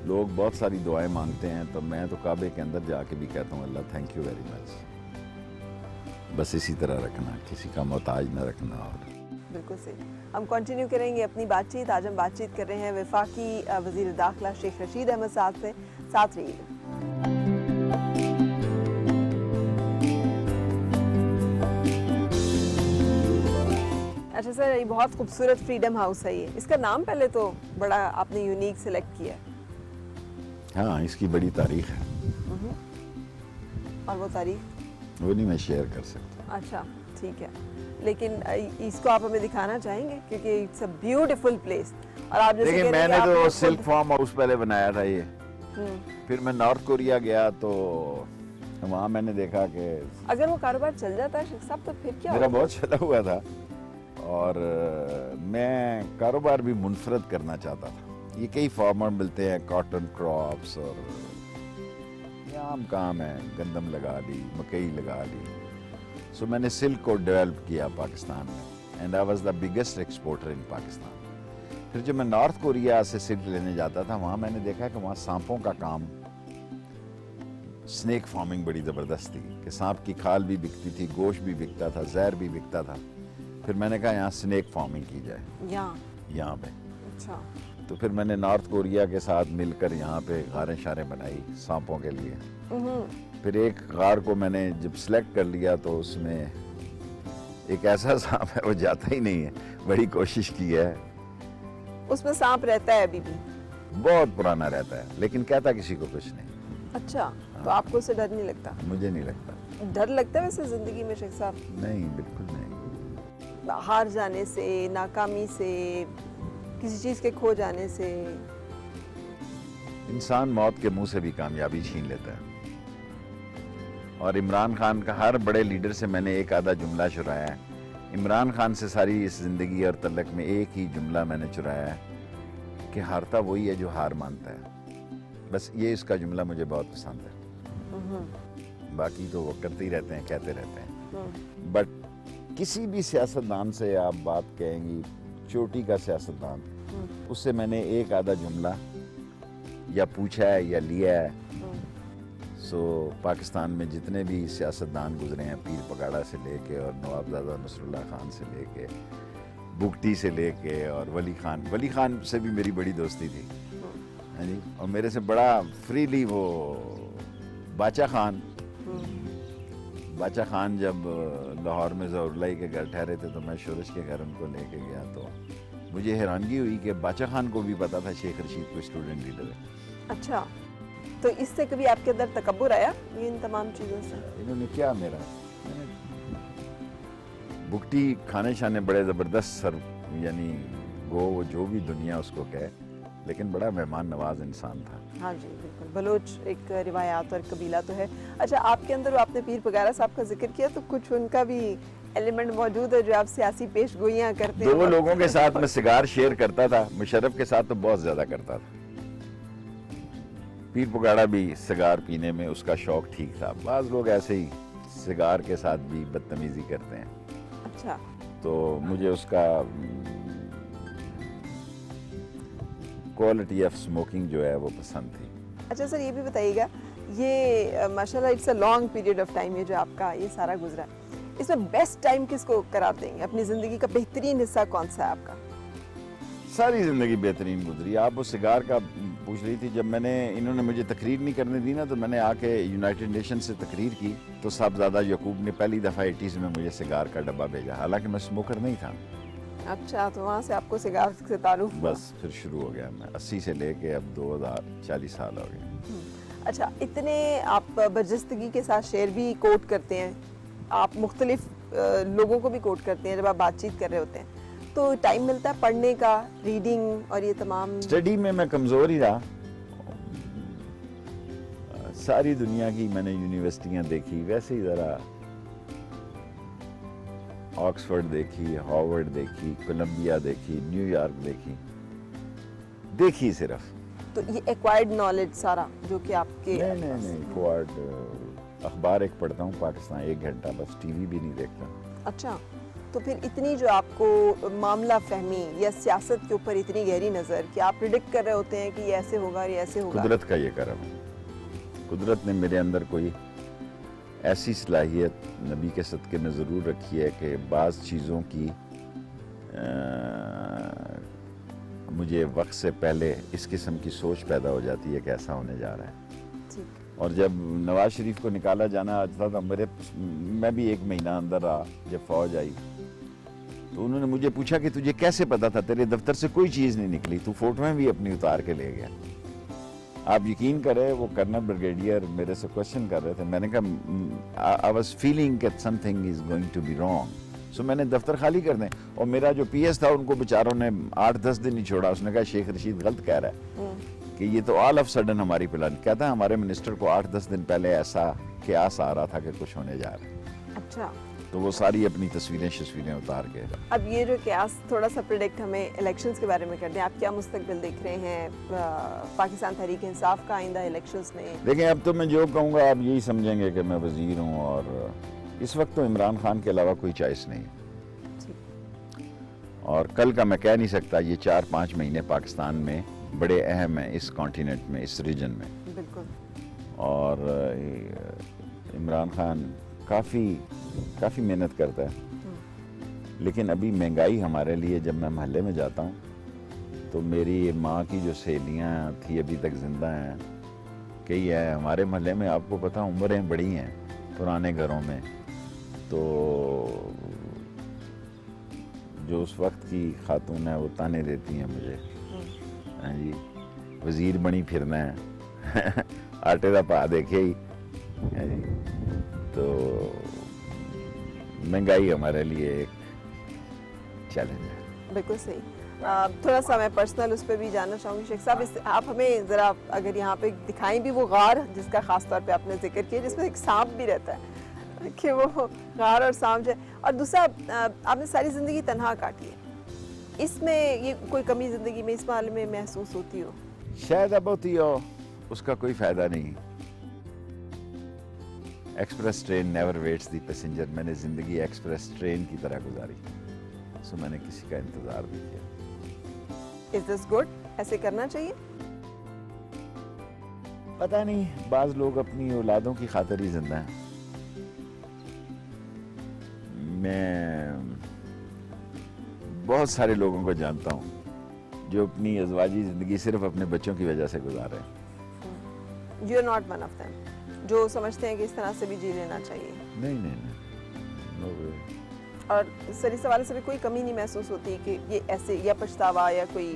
लोग बहुत सारी दुआएं मांगते हैं तो मैं तो काबे के अंदर जाके भी कहता हूँ अल्लाह थैंक यू वेरी मच, बस इसी तरह रखना, किसी का मोहताज ना रखना। और बिल्कुल सही। हम कंटिन्यू करेंगे अपनी बातचीत। आज हम बातचीत कर रहे हैं वफाकी वज़ीर दाखिला शेख रशीद अहमद साहब से। साथ रहिए। अच्छा सर, ये बहुत खूबसूरत फ्रीडम हाउस है ये, इसका नाम पहले तो बड़ा आपने यूनिक सिलेक्ट किया है। हाँ, इसकी बड़ी तारीख है। और वो तारीख वो नहीं मैं शेयर कर सकता। अच्छा ठीक है, लेकिन इसको आप हमें दिखाना चाहेंगे क्योंकि इट्स अ ब्यूटीफुल प्लेस। और आप जैसे देखिए, मैंने तो सिल्क फार्म हाउस पहले बनाया था ये, फिर मैं नॉर्थ कोरिया गया तो वहाँ मैंने देखा कि अगर वो कारोबार चल जाता है शेख साहब तो फिर क्या मेरा होगा? बहुत चला हुआ था और मैं कारोबार भी मुनफरद करना चाहता था। ये कई फार्मर मिलते हैं, कॉटन क्रॉप्स और आम काम है, गंदम लगा ली, मकई लगा ली। सो मैंने सिल्क को डेवलप किया पाकिस्तान में and I was the biggest exporter इन पाकिस्तान। फिर जब मैं नॉर्थ कोरिया से सिल्क लेने जाता था, वहाँ मैंने देखा कि वहाँ सांपों का काम, स्नेक फार्मिंग बड़ी ज़बरदस्त थी कि सांप की खाल भी बिकती थी, गोश्त भी बिकता था, जहर भी बिकता था। फिर मैंने कहा यहाँ स्नेक फार्मिंग की जाए यहाँ पे। अच्छा, तो फिर मैंने नॉर्थ कोरिया के साथ मिलकर यहाँ पे गारें शारें बनाई सांपों के लिए। फिर एक गार को मैंने जब सिलेक्ट कर लिया तो उसमें एक ऐसा सांप है वो जाता ही नहीं है, बड़ी कोशिश की है। उसमें सांप रहता है अभी भी? बहुत पुराना रहता है लेकिन कहता किसी को कुछ नहीं। अच्छा, तो आपको उससे डर नहीं लगता? मुझे नहीं लगता। डर लगता है वैसे जिंदगी में शेख साहब? नहीं, बिल्कुल नहीं। हार जाने से, नाकामी से, किसी चीज के खो जाने से? इंसान मौत के मुंह से भी कामयाबी छीन लेता है। और इमरान खान का हर बड़े लीडर से मैंने एक आधा जुमला चुराया है। इमरान खान से सारी इस जिंदगी और तलक में एक ही जुमला मैंने चुराया है कि हारता वही है जो हार मानता है। बस ये इसका जुमला मुझे बहुत पसंद है। बाकी तो वो करते ही रहते हैं, कहते रहते हैं। बट किसी भी सियासतदान से आप बात कहेंगी, चोटी का सियासतदान, उससे मैंने एक आधा जुमला या पूछा है या लिया है। सो पाकिस्तान में जितने भी सियासतदान गुजरे हैं, पीर पगाड़ा से लेके और नवाबजादा नसरुल्लाह खान से लेके, बुगटी से लेके और वली खान से भी मेरी बड़ी दोस्ती थी। हाँ जी, और मेरे से बड़ा फ्रीली वो बाचा खान जब लाहौर में ज़हुरुल्लाह के घर ठहरे थे तो मैं शोरश के घर उनको लेके गया तो मुझे हैरानगी हुई कि बाचा खान को भी पता था शेख रशीद को स्टूडेंट लीडर है। अच्छा, तो इससे कभी आपके अंदर तकब्बुर आया इन तमाम चीज़ों से? इन्होंने क्या मेरा बुगटी खाने शाने बड़े ज़बरदस्त सर, यानी वो जो भी दुनिया उसको कहे, लेकिन बड़ा मेहमान नवाज इंसान था। हाँ जी बिल्कुल, बलोच एक रिवायात और कबीला तो है। अच्छा, आपके अंदर आपने पीर पगारा साहब का जिक्र किया तो कुछ उनका भी एलिमेंट मौजूद है जो आप सियासी पेशगोइयाँ करते हैं? दो लोगों के साथ मैं सिगार शेयर करता था, मुशर्रफ के साथ तो बहुत ज्यादा करता था। पीर पगाड़ा भी सिगार पीने में उसका शौक ठीक था। बाज लोग ऐसे ही सिगार के साथ भी बदतमीजी करते हैं। अच्छा, तो मुझे उसका क्वालिटी ऑफ स्मोकिंग जो है वो पसंद थी। अच्छा सर, ये भी बताइएगा, ये माशाल्लाह it's a long period of time, ये जो आपका ये सारा गुजरा है, इसमें बेस्ट टाइम किसको करार देंगे? अपनी ज़िंदगी का बेहतरीन हिस्सा कौन सा है आपका? सारी ज़िंदगी बेहतरीन गुजरी। आप वो सिगार का पूछ रही थी, जब इन्होंने मुझे तकरीर नहीं करने दी ना तो मैंने आके यूनाइटेड नेशन से तकरीर की तो साहबजादा यकूब ने पहली दफ़ा 80s में मुझे सिगार का डब्बा भेजा, हालांकि मैं स्मोकर नहीं था। अच्छा, तो वहाँ से आपको सिगार से ताल्लुक? बस फिर शुरू हो गया। मैं 80 से लेके अब 2040 साल हो गए। अच्छा, इतने आप बर्जस्तगी के साथ शेर भी कोट करते हैं, आप मुख्तलिफ लोगों को भी कोट करते हैं जब आप बातचीत कर रहे होते हैं, तो टाइम मिलता है पढ़ने का, रीडिंग और ये तमाम? स्टडी में मैं कमज़ोर ही रहा। सारी दुनिया की मैंने यूनिवर्सिटियाँ देखी, वैसे ही ज़रा ऑक्सफोर्ड देखी, हार्वर्ड देखी, कोलंबिया देखी, न्यूयॉर्क देखी सिर्फ। तो ये एक्वायर्ड नॉलेज सारा जो कि आपके नहीं एक्वायर्ड अखबार एक पढ़ता हूँ पाकिस्तान, 1 घंटा, बस टीवी भी नहीं देखता। अच्छा, तो फिर इतनी जो आपको मामला फहमी या सियासत के ऊपर इतनी गहरी नज़र कि आप प्रिडिक्ट कर रहे होते हैं कि ये ऐसे होगा, ये ऐसे होगा। कुदरत का ये करम है। कुदरत ने मेरे अंदर कोई ऐसी सलाहियत नबी के सदक़े ने ज़रूर रखी है कि बाज़ चीज़ों की मुझे वक्त से पहले इस किस्म की सोच पैदा हो जाती है कि ऐसा होने जा रहा है। और जब नवाज शरीफ को निकाला जाना आता था, मैं भी 1 महीना अंदर रहा। जब फौज आई तो उन्होंने मुझे पूछा कि तुझे कैसे पता था, तेरे दफ्तर से कोई चीज़ नहीं निकली, तू फोटोएं भी अपनी उतार के ले गया। आप यकीन करें, वो कर्नल ब्रिगेडियर मेरे से क्वेश्चन कर रहे थे। मैंने कहा I was feeling that something is going to be wrong, so मैंने दफ्तर खाली कर दें। और मेरा जो पीएस था, उनको बेचारों ने 8-10 दिन नहीं छोड़ा। उसने कहा शेख रशीद गलत कह रहा है कि ये तो ऑल ऑफ सडन हमारी प्लान। कहता है हमारे मिनिस्टर को 8-10 दिन पहले ऐसा क्यास आ रहा था कि कुछ होने जा रहा है। अच्छा, तो वो सारी अपनी तस्वीरें उतार के। अब ये जो क्यास, थोड़ा सा प्रेडिक्ट हमें इलेक्शंस के बारे में कर दें। आप क्या मुस्तकबिल देख रहे हैं पाकिस्तान तहरीक इंसाफ का आइंदा इलेक्शंस में? देखें, अब तो मैं जो कहूँगा आप यही समझेंगे कि मैं वजीर हूँ, और इस वक्त तो इमरान खान के अलावा कोई चॉइस नहीं है। और कल का मैं कह नहीं सकता। ये 4-5 महीने पाकिस्तान में बड़े अहम हैं, इस कॉन्टिनेंट में, इस रीजन में। बिल्कुल। और इमरान खान काफ़ी मेहनत करता है, लेकिन अभी महंगाई हमारे लिए, जब मैं महल्ले में जाता हूँ तो मेरी माँ की जो सहेलियाँ थी अभी तक जिंदा हैं, कई है हमारे महल्ले में। आपको पता, उम्रें बड़ी हैं पुराने घरों में, तो जो उस वक्त की खातून है वो ताने देती हैं मुझे, हाँ जी, वजीर बनी फिरना है आटे का पा देखे ही, हाँ जी। तो महंगाई हमारे लिए एक चैलेंज है। बिल्कुल सही। थोड़ा सा मैं पर्सनल उस पर भी जानना चाहूँगी शेख साहब, आप हमें ज़रा अगर यहाँ पे दिखाएं भी वो गार जिसका ख़ास तौर पे आपने जिक्र किया, जिसमें एक सांप भी रहता है, कि वो गार और सांप जो है। और दूसरा, आपने सारी ज़िंदगी तन्हा काटी है, इसमें ये कोई कमी ज़िंदगी में इस मामले में महसूस होती हो? शायद अब होती हो, उसका कोई फ़ायदा नहीं। Express train never waits the passenger. मैंने ज़िंदगी एक्सप्रेस ट्रेन की तरह गुजारी, सो मैंने किसी का इंतज़ार नहीं किया। Is this good? ऐसे करना चाहिए? पता नहीं, बाज़ लोग अपनी औलादों की खातिर ही जिंदा हैं। मैं बहुत सारे लोगों को जानता हूँ जो अपनी अज़वाजी ज़िंदगी सिर्फ अपने बच्चों की वजह से गुजार रहे हैं। You are not one of them, जो समझते हैं कि इस तरह से भी जी लेना चाहिए। नहीं, no way। और सर, इस हवाले से भी कोई कमी नहीं महसूस होती कि ये ऐसे, या पछतावा, या कोई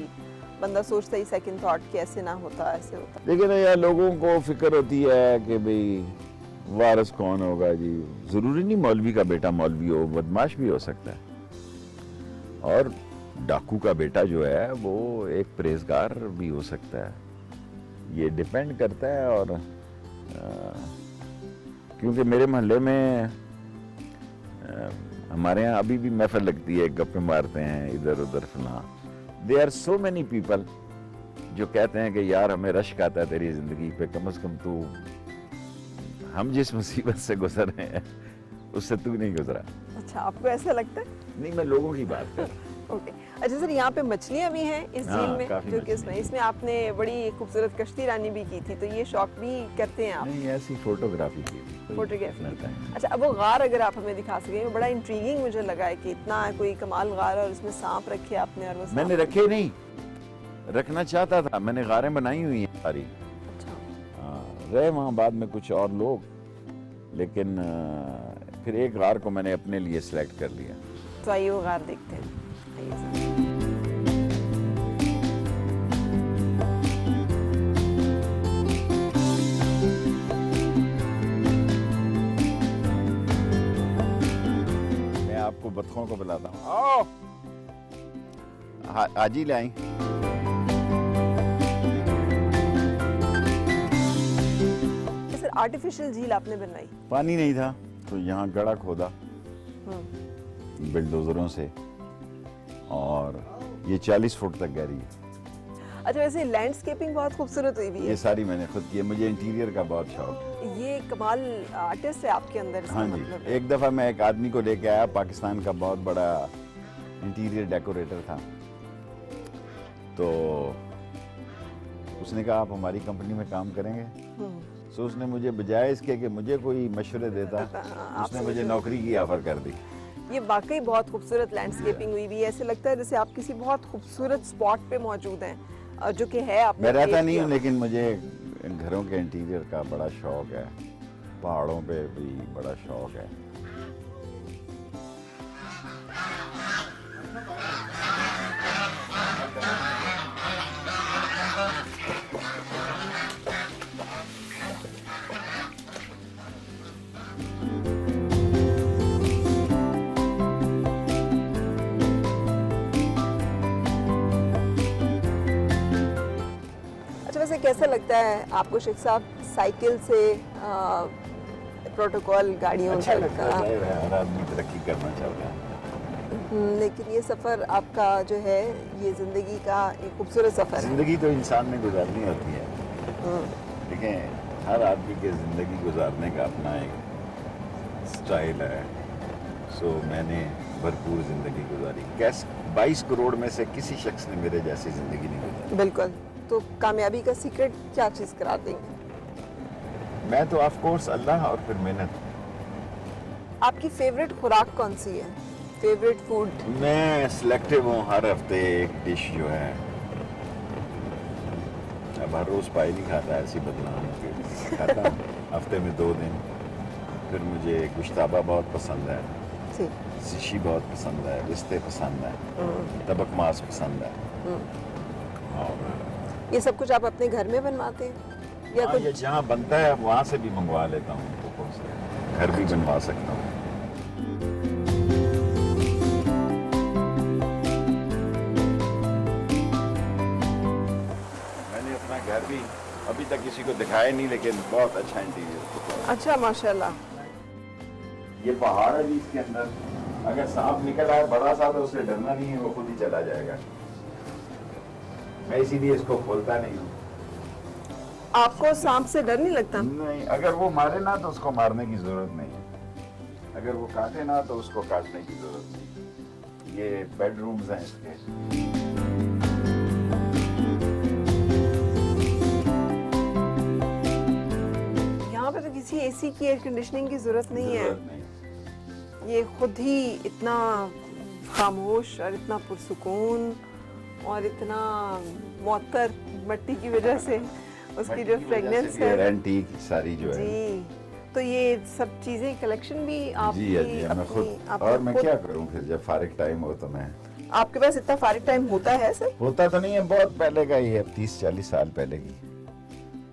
बंदा सोचता ही सेकंड थॉट कि ऐसे ना होता, ऐसे होता? देखिए ना यार, लोगों को फिक्र होती है कि भाई वारिस कौन होगा जी। ज़रूरी नहीं मौलवी का बेटा मौलवी हो, बदमाश भी हो सकता है। और डाकू का बेटा जो है वो एक परहेजगार भी हो सकता है। ये डिपेंड करता है। और क्योंकि मेरे मोहल्ले में हमारे यहाँ अभी भी महफिल लगती है, गप्पे मारते हैं इधर उधर फला। They are so many people जो कहते हैं कि यार हमें रश्क आता है तेरी ज़िंदगी पे, कम से कम तू, हम जिस मुसीबत से गुजर रहे हैं उससे तू नहीं गुजरा। अच्छा, आपको ऐसा लगता है? नहीं, मैं लोगों की बात कर रहा हूँ। ओके। अच्छा सर, यहाँ पे मछलियाँ भी हैं इस झील में, जो कि इसमें आपने बड़ी खूबसूरत कश्ती रानी भी की थी, तो ये शौक भी करते हैं आप? नहीं, ऐसी फोटोग्राफी की थी। फोटोग्राफी। अच्छा, अब वो गार अगर आप हमें दिखा सकें, वो बड़ा इंट्रीगिंग मुझे लगा है कि इतना कोई कमाल गार और उसमें सांप रखे आपने। और वो मैंने रखे नहीं, रखना चाहता था, मैंने गारें बनाई हुई हैं सारी। अच्छा। रहे वहाँ बाद में कुछ और लोग, लेकिन फिर एक गार को मैंने अपने लिए सिलेक्ट कर लिया। तो आइए वो गार देखते हैं। आइए सर। मैं आपको बतखों को बुलाता हूँ, आओ। हाजी ले आई। आर्टिफिशियल झील आपने बनाई? पानी नहीं था तो यहाँ गड़ा खोदा बिल्डोजरों से, और ये 40 फुट तक गहरी है। अच्छा, वैसे लैंडस्केपिंग बहुत खूबसूरत हुई हुई ये है। सारी मैंने खुद की है, मुझे इंटीरियर का बहुत शौक है। ये कमाल आर्टिस्ट है आपके अंदर, इसका हाँ जी, मतलब है। एक दफ़ा मैं एक आदमी को लेके आया, पाकिस्तान का बहुत बड़ा इंटीरियर डेकोरेटर था, तो उसने कहा आप हमारी कंपनी में काम करेंगे। सो उसने मुझे बजाय इसके कि मुझे कोई मशवरे देता, आप उसने समझ मुझे लो। नौकरी की ऑफर कर दी। ये वाकई बहुत खूबसूरत लैंडस्केपिंग हुई हुई है। ऐसे लगता है जैसे आप किसी बहुत खूबसूरत स्पॉट पे मौजूद हैं, जो कि है आपने मैं रहता create नहीं किया। हूँ, लेकिन मुझे घरों के इंटीरियर का बड़ा शौक है, पहाड़ों पे भी बड़ा शौक है। अच्छा, वैसे कैसा लगता है आपको शेख साहब साइकिल से प्रोटोकॉल गाड़ियों अच्छा तक लगता है, हर आदमी तरक्की करना चाहता है। लेकिन ये सफ़र आपका जो है, ये ज़िंदगी का एक खूबसूरत सफ़र है। जिंदगी तो इंसान ने गुजारनी होती है, देखें हर आदमी के ज़िंदगी गुजारने का अपना एक स्टाइल है। सो मैंने भरपूर ज़िंदगी गुजारी। 22 करोड़ में से किसी शख्स ने मेरे जैसी ज़िंदगी नहीं गुजारी। बिल्कुल। तो कामयाबी का सीक्रेट क्या चीज़ करार देंगे? मैं तो ऑफ कोर्स अल्लाह और फिर मेहनत। आपकी फेवरेट खुराक कौन सी है? Favourite food? मैं सिलेक्टिव हूँ, हर हफ्ते एक डिश जो है, अब हर रोज़ पाई नहीं खाता, ऐसी बदनाम खाता हूँ हफ्ते में 2 दिन। फिर मुझे गुश्ताबा बहुत पसंद है, जी। सिशी बहुत पसंद है, रिश्ते पसंद है, तबक मांस पसंद है। और ये सब कुछ आप अपने घर में बनवाते हैं या हाँ, कुछ? ये जहाँ बनता है वहाँ से भी मंगवा लेता हूँ, कुकों से। घर भी बनवा सकता हूँ। मैंने अपना घर भी अभी तक किसी को दिखाया नहीं, लेकिन बहुत अच्छा इंटीरियर। अच्छा, माशाल्लाह। ये पहाड़ है जी, इसके अंदर अगर सांप निकल आए बड़ा सा तो उससे डरना नहीं है, वो खुद ही चला जाएगा। मैं इसीलिए इसको खोलता नहीं हूँ। आपको सांप से डर नहीं लगता? नहीं, अगर वो मारे ना तो उसको मारने की जरूरत नहीं है, अगर वो काटे ना तो उसको काटने की जरूरत नहीं। ये बेडरूम्स हैं इसके। यहाँ पे तो किसी एसी की, एयर कंडीशनिंग की जरूरत नहीं है। जरूरत नहीं। ये खुद ही इतना खामोश और इतना पुरसुकून और इतना मौतर मट्टी की वजह से, उसकी जो फ्रेगनेंस है एंटीक सारी जो है जी। तो ये सब चीजें कलेक्शन भी आपकी जी है जी, मैं खुद। अपनी और मैं खुद- क्या करूं फिर, जब फारिग टाइम हो तो मैं। आपके पास इतना फारिग टाइम होता है सर? होता तो नहीं है, बहुत पहले का ही है, 30-40 साल पहले की।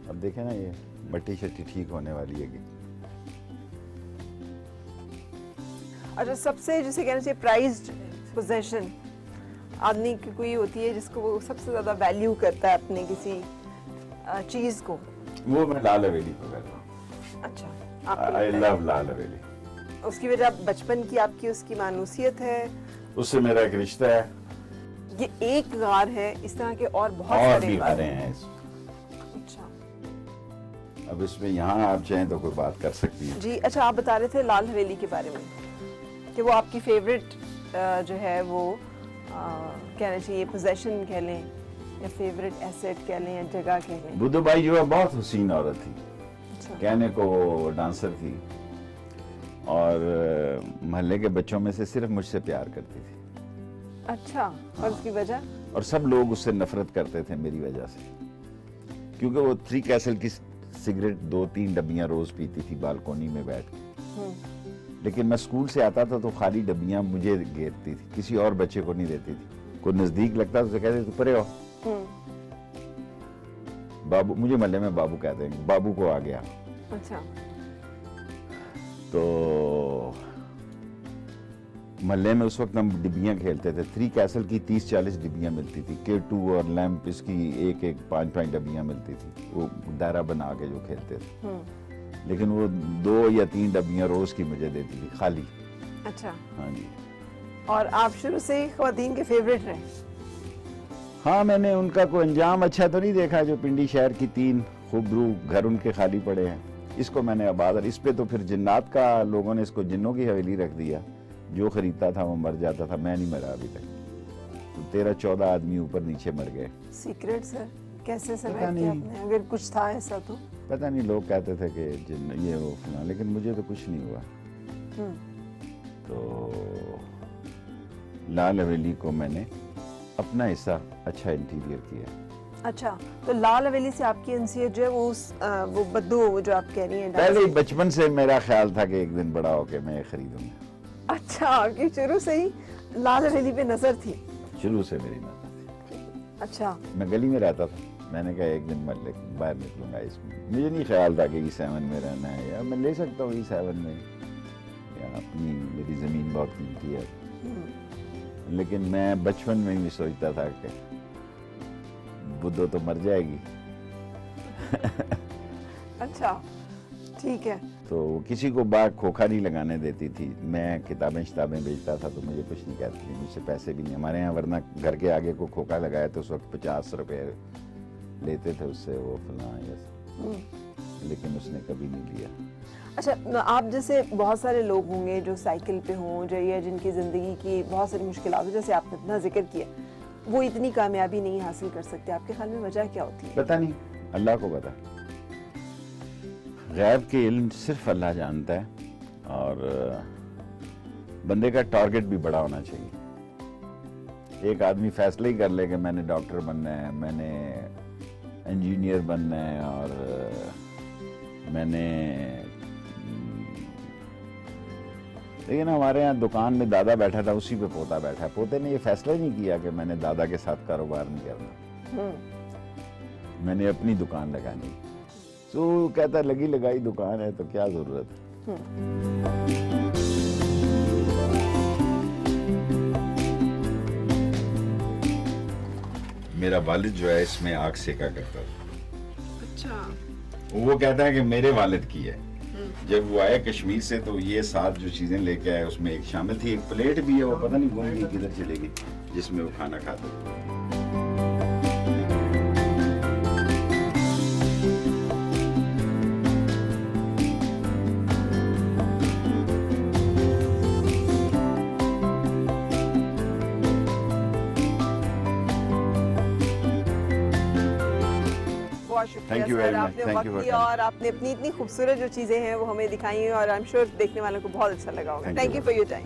अब देखें ना, ये मट्टी शट्टी ठीक होने वाली है। अच्छा, सबसे जिसे कहना चाहिए प्राइज्ड पोजेशन आदमी की कोई होती है जिसको वो सबसे ज्यादा वैल्यू करता है अपने किसी चीज को? वो मैं लाल हवेली को कहता हूँ। अच्छा, आई आपको लव लाल हवेली। उसकी वजह बचपन की आपकी उसकी मानूसियत है? उससे मेरा एक रिश्ता है। ये एक गार है, इस तरह के और बहुत और सारे भी गार गारे हैं। हैं अच्छा अब इसमें यहाँ आप चाहें तो कोई बात कर सकती हैं। जी। अच्छा, आप बता रहे थे लाल हवेली के बारे में कि वो आपकी फेवरेट जो है वो कहना चाहिए पोजेशन कह लें या फेवरेट एसेट कह लें या जगह कह लें। बुद्धू बाई जो है बहुत हुसीन औरत थी, अच्छा। कहने को वो डांसर थी, और मोहल्ले के बच्चों में से सिर्फ मुझसे प्यार करती थी। अच्छा, और उसकी वजह? और सब लोग उससे नफरत करते थे मेरी वजह से, क्योंकि वो 3 कैसल की सिगरेट 2-3 डब्बियां रोज पीती थी बालकोनी में बैठ के। लेकिन मैं स्कूल से आता था तो खाली डब्बियां मुझे घेरती थी, किसी और बच्चे को नहीं देती थी। कोई नजदीक लगता तो कहते तू परे हो। बाबू, मुझे मोहल्ले में बाबू कहते हैं, बाबू को आ गया। अच्छा। तो मोहल्ले में उस वक्त हम डिब्बियां खेलते थे। 3 कैसल की 30-40 डिब्बियां मिलती थी, K2 और लैंप इसकी 1-1 5-5 डब्बियां मिलती थी, वो दायरा बना के जो खेलते थे। लेकिन वो 2 या 3 डब्बियां रोज की मुझे देती थी खाली। अच्छा। हाँ जी। और आप शुरू से ही ख्वातीन के फेवरेट रहे? हाँ, मैंने उनका कोई अंजाम अच्छा तो नहीं देखा, जो पिंडी शहर की 3 खूबरू घर उनके खाली पड़े हैं, इसको मैंने आबाद, इस पे तो फिर जिन्नात का लोगों ने इसको जिन्नों की हवेली रख दिया, जो खरीदता था वो मर जाता था, मैं नहीं मरा अभी तक। तो 13-14 आदमी ऊपर नीचे मर गए। सीक्रेट सर, कैसे पता सर्वाइव नहीं। किया आपने, अगर कुछ था ऐसा तो? पता नहीं, लोग कहते थे कि जिन ये वो फला, लेकिन मुझे तो कुछ नहीं हुआ। हम्म, तो लाल हवेली को मैंने अपना हिस्सा अच्छा इंटीरियर किया। अच्छा, तो लाल हवेली से आपकी अंसियत जो है वो बद्दू जो आप कह रही हैं पहले ही बचपन से मेरा ख्याल था कि एक दिन बड़ा होके मैं खरीदूंगा। अच्छा, आपकी शुरू से ही लाल हवेली पे नजर थी? शुरू से मेरी नजर थी। अच्छा, मैं गली में रहता था, मैंने कहा एक दिन मैं बाहर निकलूंगा इसमें। मुझे नहीं ख्याल था कि E7 में रहना है, या मैं ले सकता हूँ E7 में, या अपनी मेरी ज़मीन बहुत कीमती है। लेकिन मैं बचपन में ही सोचता था कि बुद्धो तो मर जाएगी। अच्छा, ठीक है। तो किसी को बाग खोखा नहीं लगाने देती थी। मैं किताबें बेचता था तो मुझे कुछ नहीं कहती थी, मुझसे पैसे भी नहीं हमारे यहाँ, वरना घर के आगे को खोखा लगाया तो उस वक्त 50 रुपए लेते थे उससे, वो फलां ऐसा, लेकिन उसने कभी नहीं लिया। अच्छा, आप जैसे बहुत सारे लोग होंगे जो साइकिल पे हों, जो या जिनकी ज़िंदगी की बहुत सारी मुश्किलात हो, जैसे आपने इतना जिक्र किया, वो इतनी कामयाबी नहीं हासिल कर सकते। आपके ख्याल में वजह क्या होती है? पता नहीं, अल्लाह को पता। गैब के इल्म सिर्फ अल्लाह जानता है, और बंदे का टारगेट भी बड़ा होना चाहिए। एक आदमी फैसला ही कर ले कि मैंने डॉक्टर बनना है, मैंने इंजीनियर बनना है, और मैंने, लेकिन हमारे यहाँ दुकान में दादा बैठा था, उसी पे पोता बैठा है। पोते ने ये फैसला ही नहीं किया कि मैंने दादा के साथ कारोबार नहीं करना, मैंने अपनी दुकान लगानी। तो कहता लगी लगाई दुकान है तो क्या जरूरत है। मेरा वालिद जो है इसमें आग सेका करता था। अच्छा, वो कहता है कि मेरे वालिद की है। जब वो आए कश्मीर से तो ये 7 जो चीजें लेके आए उसमें एक शामिल थी, एक प्लेट भी है, वो पता नहीं घूम गई किधर चलेगी, जिसमें वो खाना खाते थे। थैंक यू सर, आपने वक्त दिया और आपने अपनी इतनी खूबसूरत जो चीज़ें हैं वो हमें दिखाई हैं, और आई एम श्योर देखने वालों को बहुत अच्छा लगा होगा। Thank you for your time.